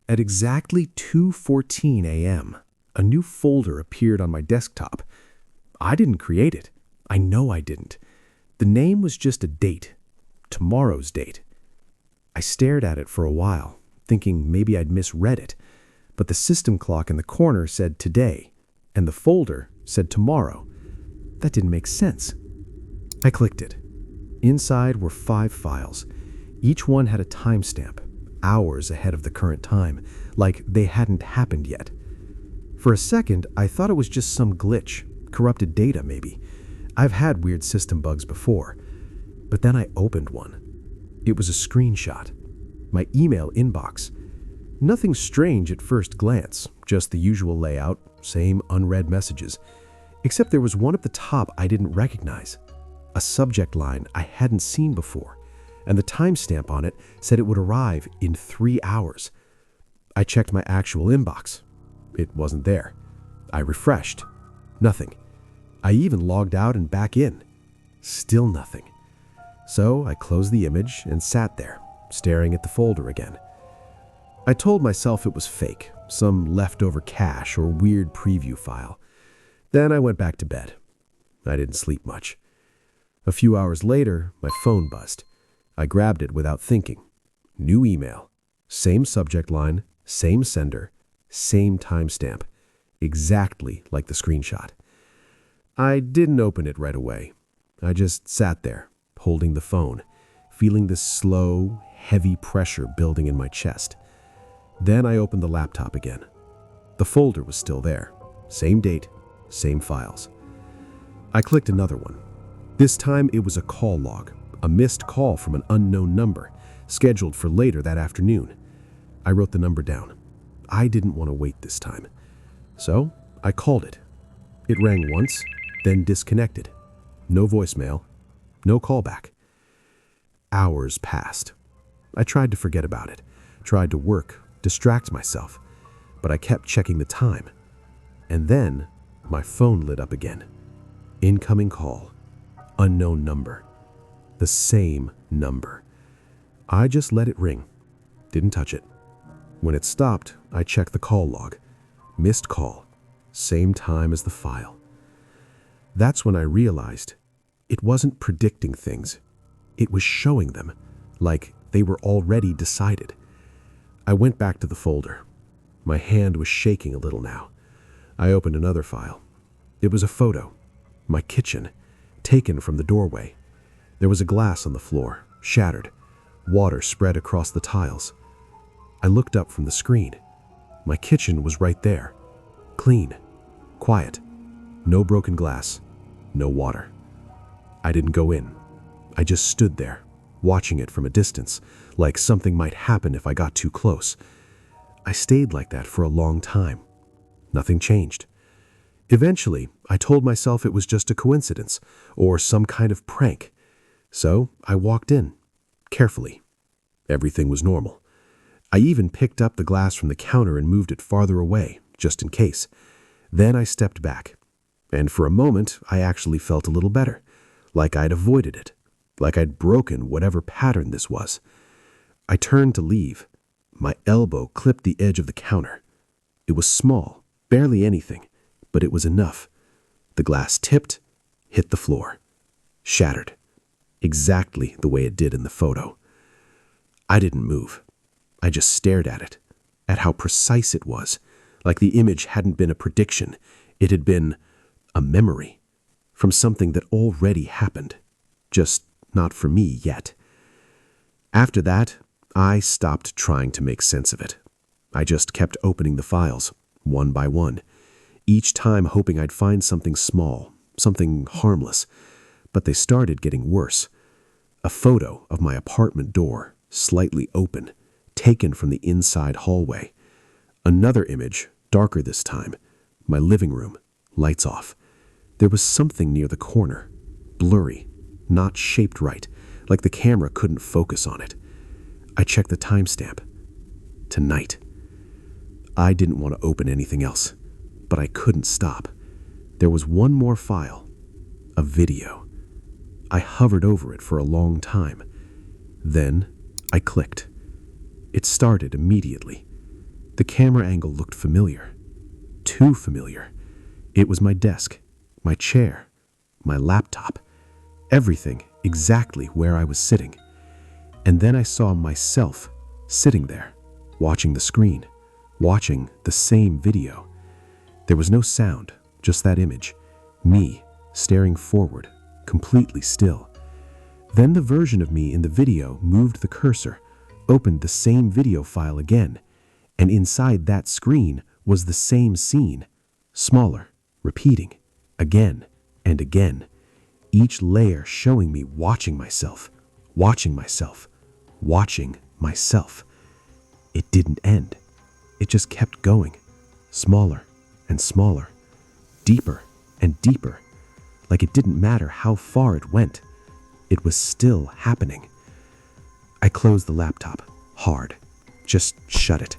At exactly 2:14 a.m., a new folder appeared on my desktop. I didn't create it. I know I didn't. The name was just a date. Tomorrow's date. I stared at it for a while, thinking maybe I'd misread it. But the system clock in the corner said today, and the folder said tomorrow. That didn't make sense. I clicked it. Inside were 5 files. Each one had a timestamp, hours ahead of the current time, like they hadn't happened yet. For a second, I thought it was just some glitch, corrupted data maybe. I've had weird system bugs before. But then I opened one. It was a screenshot. My email inbox. Nothing strange at first glance, just the usual layout, same unread messages. Except there was one at the top I didn't recognize. A subject line I hadn't seen before, and the timestamp on it said it would arrive in 3 hours. I checked my actual inbox. It wasn't there. I refreshed. Nothing. I even logged out and back in. Still nothing. So I closed the image and sat there, staring at the folder again. I told myself it was fake, some leftover cache or weird preview file. Then I went back to bed. I didn't sleep much. A few hours later, my phone buzzed. I grabbed it without thinking. New email. Same subject line, same sender, same timestamp. Exactly like the screenshot. I didn't open it right away. I just sat there, holding the phone, feeling this slow, heavy pressure building in my chest. Then I opened the laptop again. The folder was still there. Same date, same files. I clicked another one. This time it was a call log, a missed call from an unknown number, scheduled for later that afternoon. I wrote the number down. I didn't want to wait this time. So I called it. It rang once, then disconnected. No voicemail, no callback. Hours passed. I tried to forget about it, tried to work, distract myself, but I kept checking the time. And then my phone lit up again. Incoming call. Unknown number. The same number. I just let it ring. Didn't touch it. When it stopped, I checked the call log. Missed call. Same time as the file. That's when I realized it wasn't predicting things. It was showing them, like they were already decided. I went back to the folder. My hand was shaking a little now. I opened another file. It was a photo. My kitchen, taken from the doorway. There was a glass on the floor, shattered. Water spread across the tiles. I looked up from the screen. My kitchen was right there. Clean. Quiet. No broken glass. No water. I didn't go in. I just stood there, watching it from a distance, like something might happen if I got too close. I stayed like that for a long time. Nothing changed. Eventually, I told myself it was just a coincidence, or some kind of prank. So I walked in, carefully. Everything was normal. I even picked up the glass from the counter and moved it farther away, just in case. Then I stepped back. And for a moment, I actually felt a little better, like I'd avoided it, like I'd broken whatever pattern this was. I turned to leave. My elbow clipped the edge of the counter. It was small, barely anything, but it was enough. The glass tipped, hit the floor, shattered, exactly the way it did in the photo. I didn't move. I just stared at it, at how precise it was, like the image hadn't been a prediction. It had been a memory from something that already happened, just not for me yet. After that, I stopped trying to make sense of it. I just kept opening the files, one by one, each time hoping I'd find something small, something harmless. But they started getting worse. A photo of my apartment door, slightly open, taken from the inside hallway. Another image, darker this time, my living room, lights off. There was something near the corner, blurry, not shaped right, like the camera couldn't focus on it. I checked the timestamp. Tonight. I didn't want to open anything else, but I couldn't stop. There was one more file, a video. I hovered over it for a long time. Then I clicked. It started immediately. The camera angle looked familiar. Too familiar. It was my desk, my chair, my laptop, everything exactly where I was sitting. And then I saw myself sitting there, watching the screen, watching the same video. There was no sound, just that image. Me, staring forward, completely still. Then the version of me in the video moved the cursor, opened the same video file again, and inside that screen was the same scene, smaller, repeating, again and again, each layer showing me watching myself, watching myself, watching myself. It didn't end. It just kept going, smaller and smaller, deeper and deeper, like it didn't matter how far it went. It was still happening. I closed the laptop, hard, just shut it.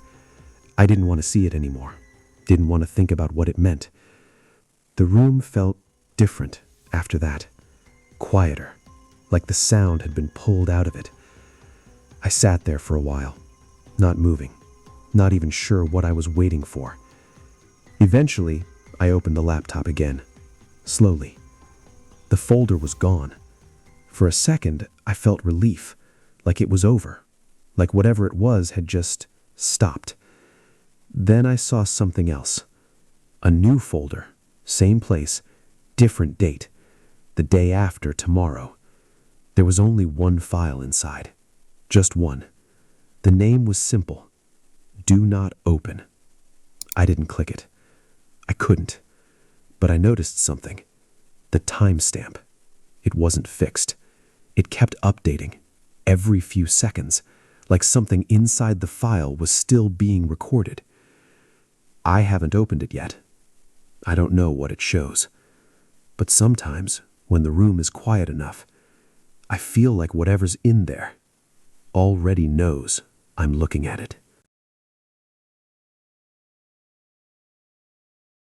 I didn't want to see it anymore, didn't want to think about what it meant. The room felt different after that, quieter, like the sound had been pulled out of it. I sat there for a while, not moving, not even sure what I was waiting for. Eventually, I opened the laptop again, slowly. The folder was gone. For a second, I felt relief, like it was over, like whatever it was had just stopped. Then I saw something else. A new folder, same place, different date, the day after tomorrow. There was only one file inside, just one. The name was simple, Do Not Open. I didn't click it. I couldn't. But I noticed something. The timestamp. It wasn't fixed. It kept updating, every few seconds, like something inside the file was still being recorded. I haven't opened it yet. I don't know what it shows. But sometimes, when the room is quiet enough, I feel like whatever's in there already knows I'm looking at it.